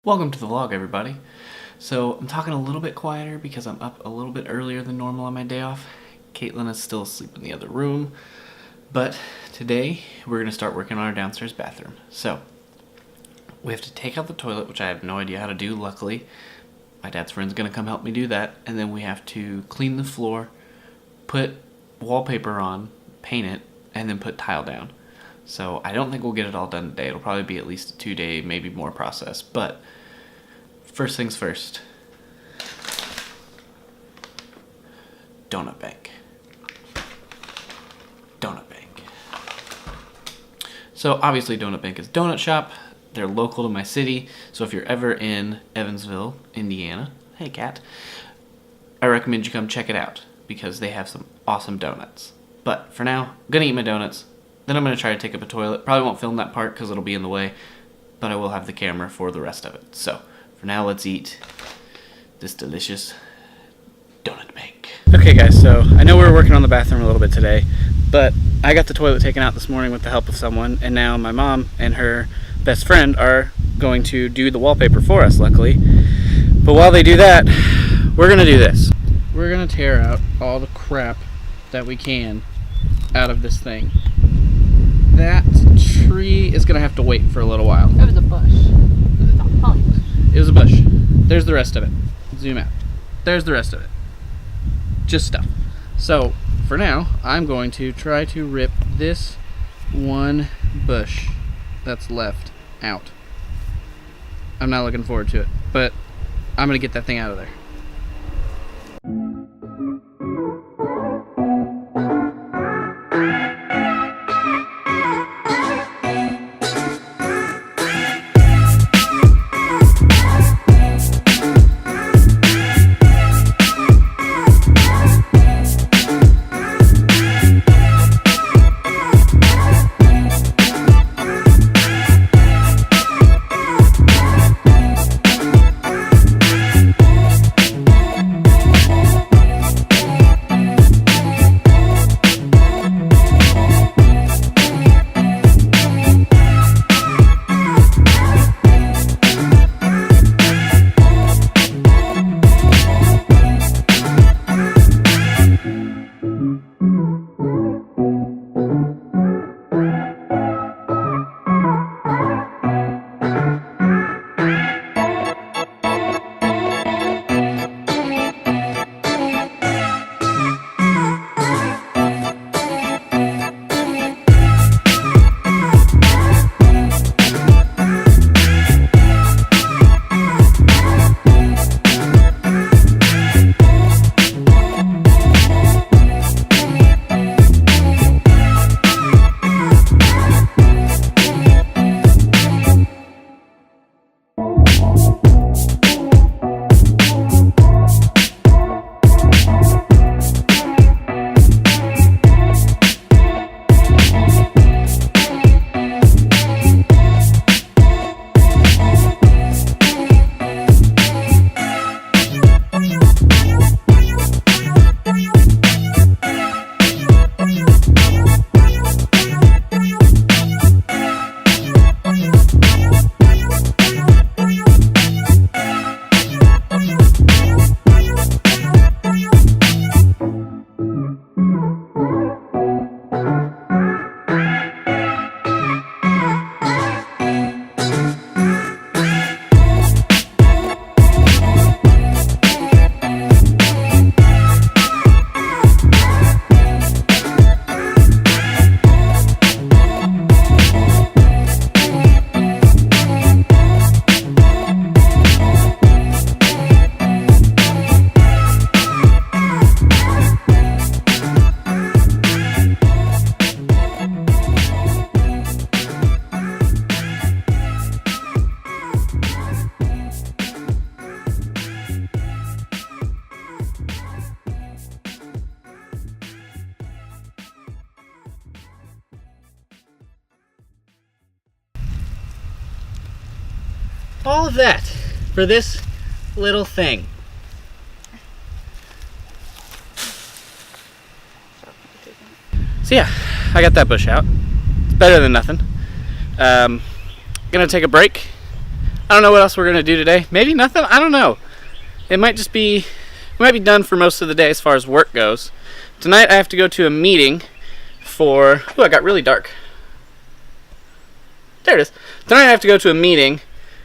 Welcome to the vlog, everybody. So I'm talking a little bit quieter because I'm up a little bit earlier than normal on my day off. Caitlin is still asleep in the other room, but today we're going to start working on our downstairs bathroom. So we have to take out the toilet, which I have no idea how to do. Luckily, my dad's friend's going to come help me do that, and then we have to clean the floor, put wallpaper on, paint it, and then put tile down. So I don't think we'll get it all done today. It'll probably be at least a 2-day, maybe more process. But first things first. Donut bank. Donut bank. So obviously Donut Bank is a donut shop. They're local to my city. So if you're ever in Evansville, Indiana, hey cat, I recommend you come check it out because they have some awesome donuts. But for now, I'm gonna eat my donuts. Then I'm going to try to take up a toilet. Probably won't film that part because it'll be in the way, but I will have the camera for the rest of it. So, for now, let's eat this delicious donut bank. Okay, guys, so I know we were working on the bathroom a little bit today, but I got the toilet taken out this morning with the help of someone, and now my mom and her best friend are going to do the wallpaper for us, luckily. But while they do that, we're going to do this. We're going to tear out all the crap that we can out of this thing. That tree is going to have to wait for a little while. It was a bush. It was not pine. It was a bush. There's the rest of it. Zoom out. There's the rest of it. Just stuff. So, for now, I'm going to try to rip this one bush that's left out. I'm not looking forward to it, but I'm going to get that thing out of there. All of that for this little thing. So yeah, I got that bush out. It's better than nothing. Gonna take a break. I don't know what else we're gonna do today. Maybe nothing. I don't know. It might be done for most of the day as far as work goes. Tonight I have to go to a meeting for. Oh, it got really dark. There it is. Tonight I have to go to a meeting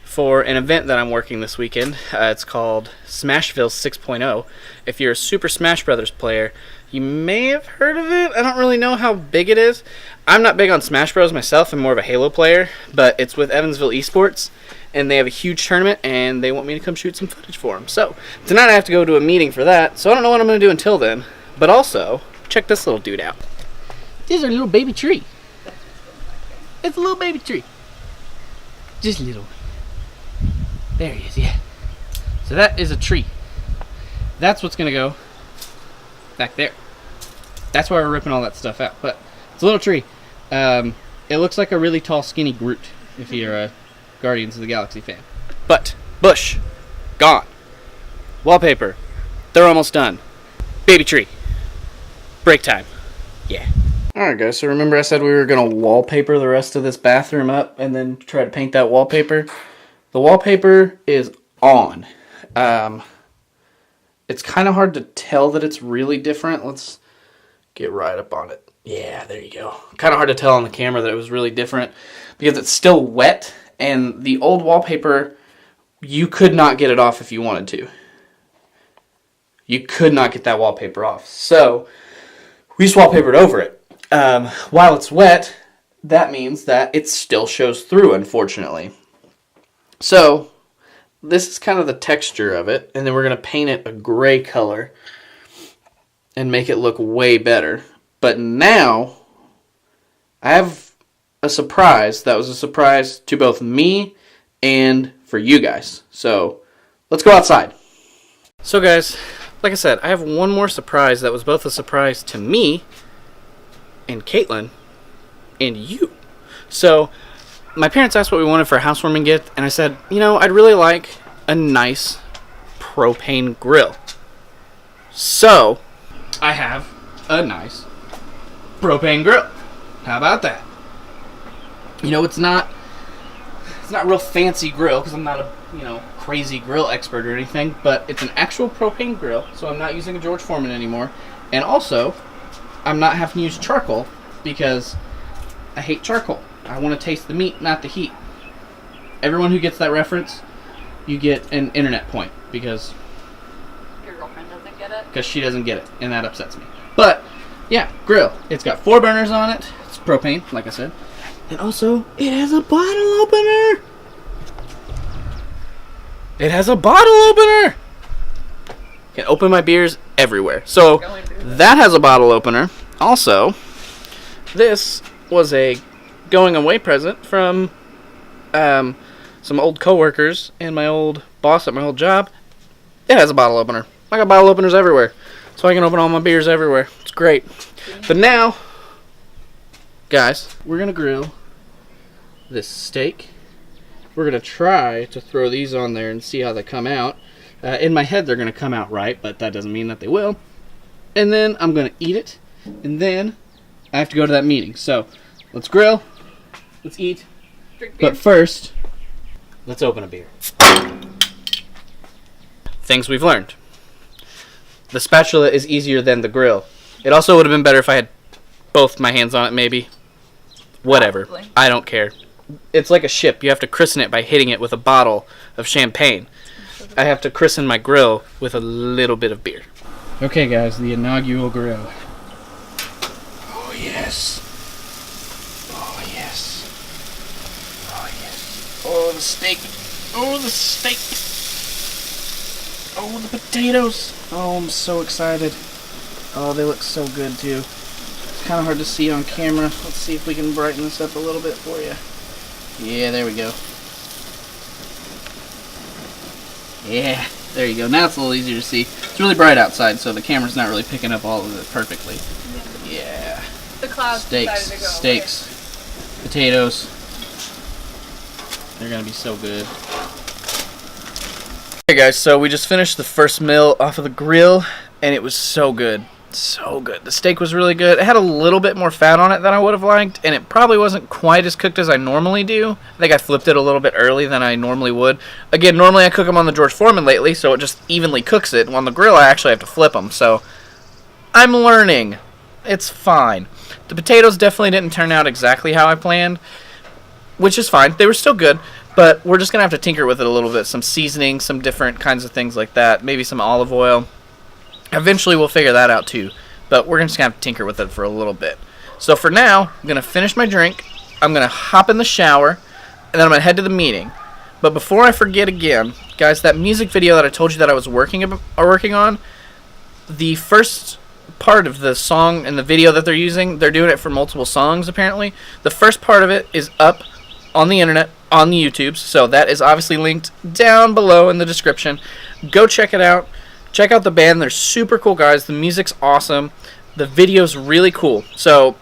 for an event that I'm working this weekend. It's called Smashville 6.0. If you're a Super Smash Brothers player, you may have heard of it. I don't really know how big it is. I'm not big on Smash Bros. Myself. I'm more of a Halo player, but it's with Evansville Esports, and they have a huge tournament, and they want me to come shoot some footage for them. So tonight I have to go to a meeting for that, so I don't know what I'm going to do until then. But also, check this little dude out. This is our little baby tree. It's a little baby tree. Just little. There he is, yeah. So that is a tree. That's what's going to go back there. That's why we're ripping all that stuff out. But it's a little tree. It looks like a really tall, skinny Groot, if you're a Guardians of the Galaxy fan. But, bush, gone. Wallpaper, they're almost done. Baby tree. Break time. Yeah. Alright guys, so remember I said we were going to wallpaper the rest of this bathroom up and then try to paint that wallpaper? The wallpaper is on. It's kind of hard to tell that it's really different. Let's get right up on it. Yeah, there you go. Kind of hard to tell on the camera that it was really different because it's still wet, and the old wallpaper, you could not get it off if you wanted to. You could not get that wallpaper off. So we just wallpapered over it. While it's wet, that means that it still shows through, unfortunately. So this is kind of the texture of it, and then we're going to paint it a gray color and make it look way better. But now I have a surprise that was a surprise to both me and for you guys. So let's go outside. So guys, like I said, I have one more surprise that was both a surprise to me and Caitlin and you. So my parents asked what we wanted for a housewarming gift, and I said, you know, I'd really like a nice propane grill. So I have a nice propane grill. How about that? You know, it's not a real fancy grill because I'm not a, you know, crazy grill expert or anything, but it's an actual propane grill, so I'm not using a George Foreman anymore. And also, I'm not having to use charcoal because I hate charcoal. I want to taste the meat, not the heat. Everyone who gets that reference, you get an internet point because Your girlfriend doesn't get it? she doesn't get it, and that upsets me. But yeah, grill. It's got 4 burners on it. It's propane, like I said. And also, it has a bottle opener. It has a bottle opener. Can open my beers everywhere. So that has a bottle opener. Also, this was a going away present from some old coworkers and my old boss at my old job. It has a bottle opener. I got bottle openers everywhere, so I can open all my beers everywhere. It's great. But now, guys, we're gonna grill this steak. We're gonna try to throw these on there and see how they come out. In my head, they're gonna come out right, but that doesn't mean that they will. And then I'm gonna eat it, and then I have to go to that meeting. So let's grill. Let's eat. Drink beer. But first, let's open a beer. Things we've learned. The spatula is easier than the grill. It also would have been better if I had both my hands on it, maybe. Whatever. Probably. I don't care. It's like a ship. You have to christen it by hitting it with a bottle of champagne. I have to christen my grill with a little bit of beer. Okay, guys, the inaugural grill. Oh, yes. Oh, yes. Oh, yes. Oh, the steak. Oh, the steak. Oh, the potatoes. Oh, I'm so excited. Oh, they look so good, too. It's kind of hard to see on camera. Let's see if we can brighten this up a little bit for you. Yeah, there we go. Yeah, there you go. Now it's a little easier to see. It's really bright outside, so the camera's not really picking up all of it perfectly. Yeah. The clouds decided to go Steaks. Potatoes. They're gonna be so good. Okay guys, so we just finished the first meal off of the grill, and it was so good. So good. The steak was really good. It had a little bit more fat on it than I would have liked, and it probably wasn't quite as cooked as I normally do. I think I flipped it a little bit early than I normally would. Again, normally I cook them on the George Foreman lately, so it just evenly cooks it. On the grill, I actually have to flip them, so I'm learning. It's fine. The potatoes definitely didn't turn out exactly how I planned, which is fine. They were still good, but we're just going to have to tinker with it a little bit. Some seasoning, some different kinds of things like that, maybe some olive oil. Eventually we'll figure that out too, but we're just going to have to tinker with it for a little bit. So for now, I'm going to finish my drink, I'm going to hop in the shower, and then I'm going to head to the meeting. But before I forget again, guys, that music video that I told you that I was working on, the first part of the song and the video that they're using, they're doing it for multiple songs apparently. The first part of it is up on the internet, on the YouTubes, so that is obviously linked down below in the description. Go check it out. Check out the band. They're super cool guys. The music's awesome. The video's really cool. So,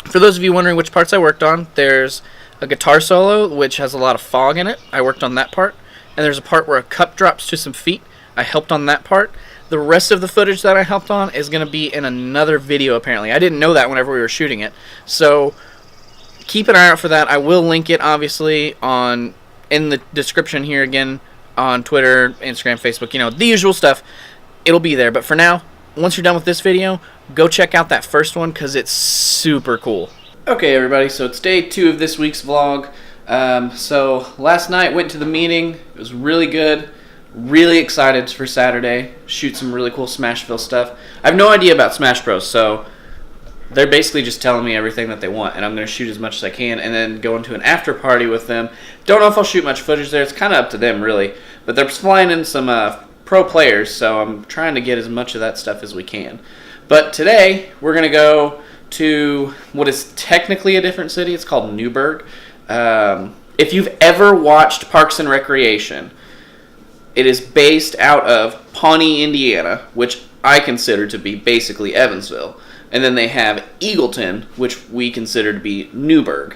for those of you wondering which parts I worked on, there's a guitar solo, which has a lot of fog in it. I worked on that part. And there's a part where a cup drops to some feet. I helped on that part. The rest of the footage that I helped on is going to be in another video, apparently. I didn't know that whenever we were shooting it. So, keep an eye out for that. I will link it, obviously, in the description here again. On Twitter, Instagram, Facebook, you know, the usual stuff. It'll be there. But for now, once you're done with this video, go check out that first one because it's super cool. Okay, everybody, so it's day 2 of this week's vlog. So last night went to the meeting. It was really good. Really excited for Saturday. Shoot some really cool Smashville stuff. I have no idea about Smash Bros, so they're basically just telling me everything that they want, and I'm going to shoot as much as I can and then go into an after party with them. Don't know if I'll shoot much footage there. It's kind of up to them, really. But they're flying in some pro players, so I'm trying to get as much of that stuff as we can. But today, we're going to go to what is technically a different city. It's called Newburgh. If you've ever watched Parks and Recreation, it is based out of Pawnee, Indiana, which I consider to be basically Evansville. And then they have Eagleton, which we consider to be Newburgh.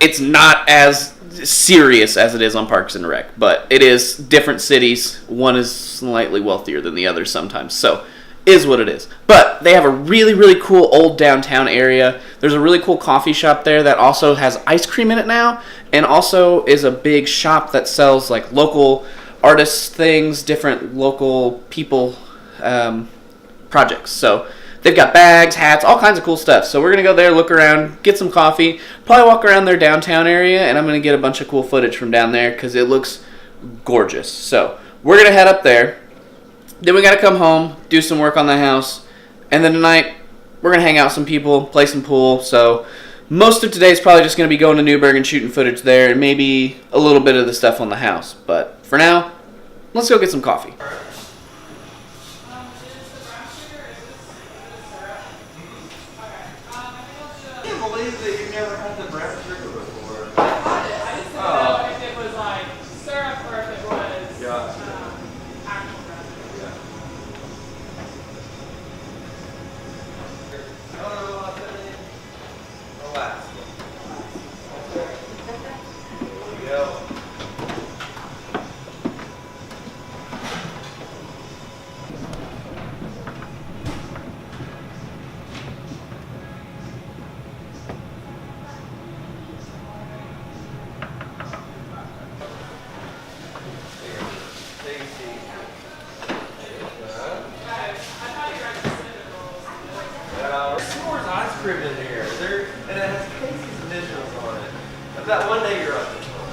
It's not as serious as it is on Parks and Rec, but it is different cities. One is slightly wealthier than the other sometimes, so is what it is. But they have a really, really cool old downtown area. There's a really cool coffee shop there that also has ice cream in it now, and also is a big shop that sells like local artists things, different local people projects. So they've got bags, hats, all kinds of cool stuff. So we're going to go there, look around, get some coffee, probably walk around their downtown area, and I'm going to get a bunch of cool footage from down there because it looks gorgeous. So we're going to head up there. Then we got to come home, do some work on the house, and then tonight we're going to hang out with some people, play some pool. So most of today is probably just going to be going to Newburgh and shooting footage there, and maybe a little bit of the stuff on the house. But for now, let's go get some coffee. In here, and it has Casey's initials on it. I bet one day you're on this one.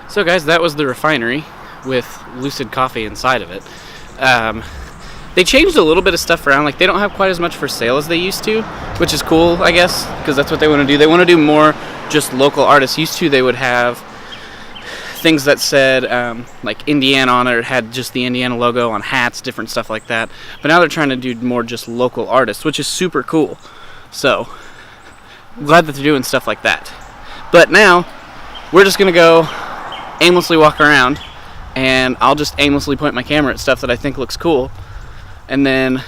So guys, that was the refinery with Lucid Coffee inside of it. They changed a little bit of stuff around. Like, they don't have quite as much for sale as they used to, which is cool, I guess, because that's what they want to do. They want to do more just local artists. Used to, they would have things that said, like, Indiana on it, or had just the Indiana logo on hats, different stuff like that. But now they're trying to do more just local artists, which is super cool. So, I'm glad that they're doing stuff like that. But now, we're just going to go aimlessly walk around, and I'll just aimlessly point my camera at stuff that I think looks cool. And then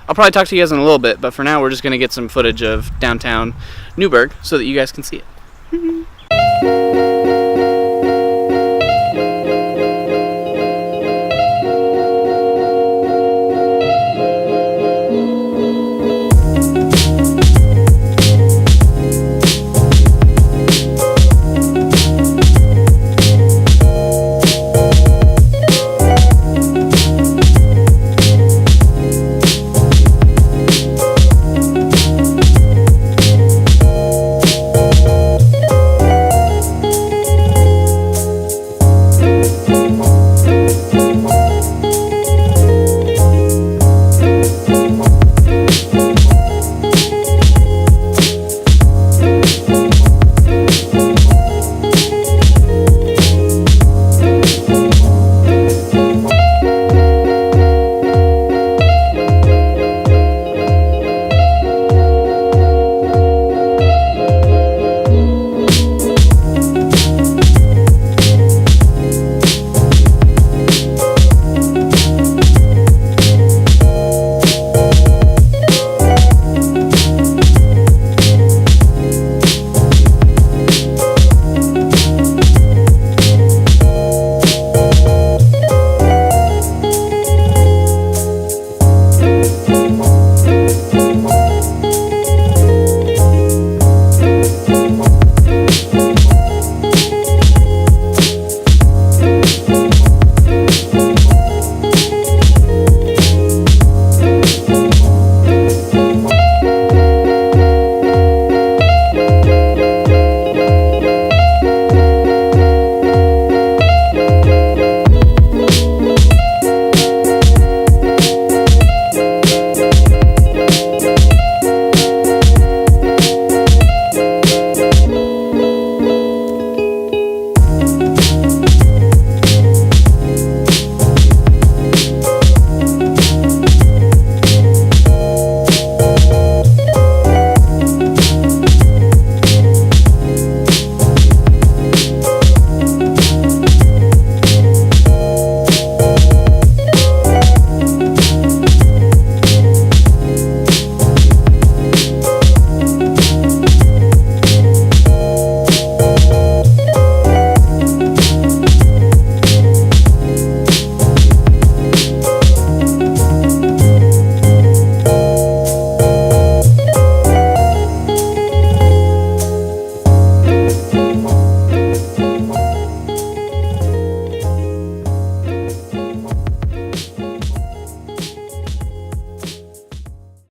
I'll probably talk to you guys in a little bit, but for now we're just going to get some footage of downtown Newburgh so that you guys can see it.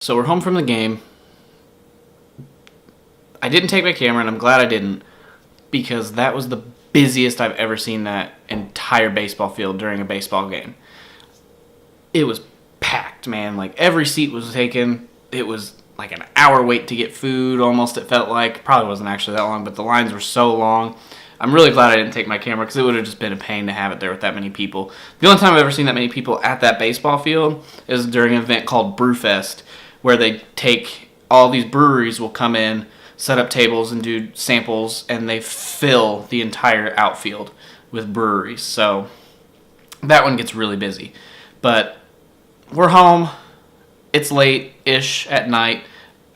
So we're home from the game. I didn't take my camera, and I'm glad I didn't, because that was the busiest I've ever seen that entire baseball field during a baseball game. It was packed, man. Like, every seat was taken. It was like an hour wait to get food, almost, it felt like. Probably wasn't actually that long, but the lines were so long. I'm really glad I didn't take my camera, because it would have just been a pain to have it there with that many people. The only time I've ever seen that many people at that baseball field is during an event called Brewfest, where they take all these breweries will come in, set up tables and do samples, and they fill the entire outfield with breweries. So that one gets really busy. But we're home. It's late-ish at night.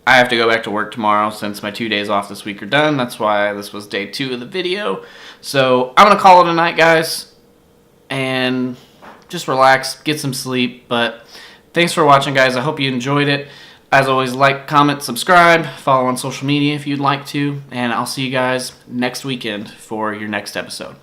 I have to go back to work tomorrow since my 2 days off this week are done. That's why this was day 2 of the video. So I'm going to call it a night, guys, and just relax, get some sleep. But thanks for watching, guys. I hope you enjoyed it. As always, like, comment, subscribe, follow on social media if you'd like to, and I'll see you guys next weekend for your next episode.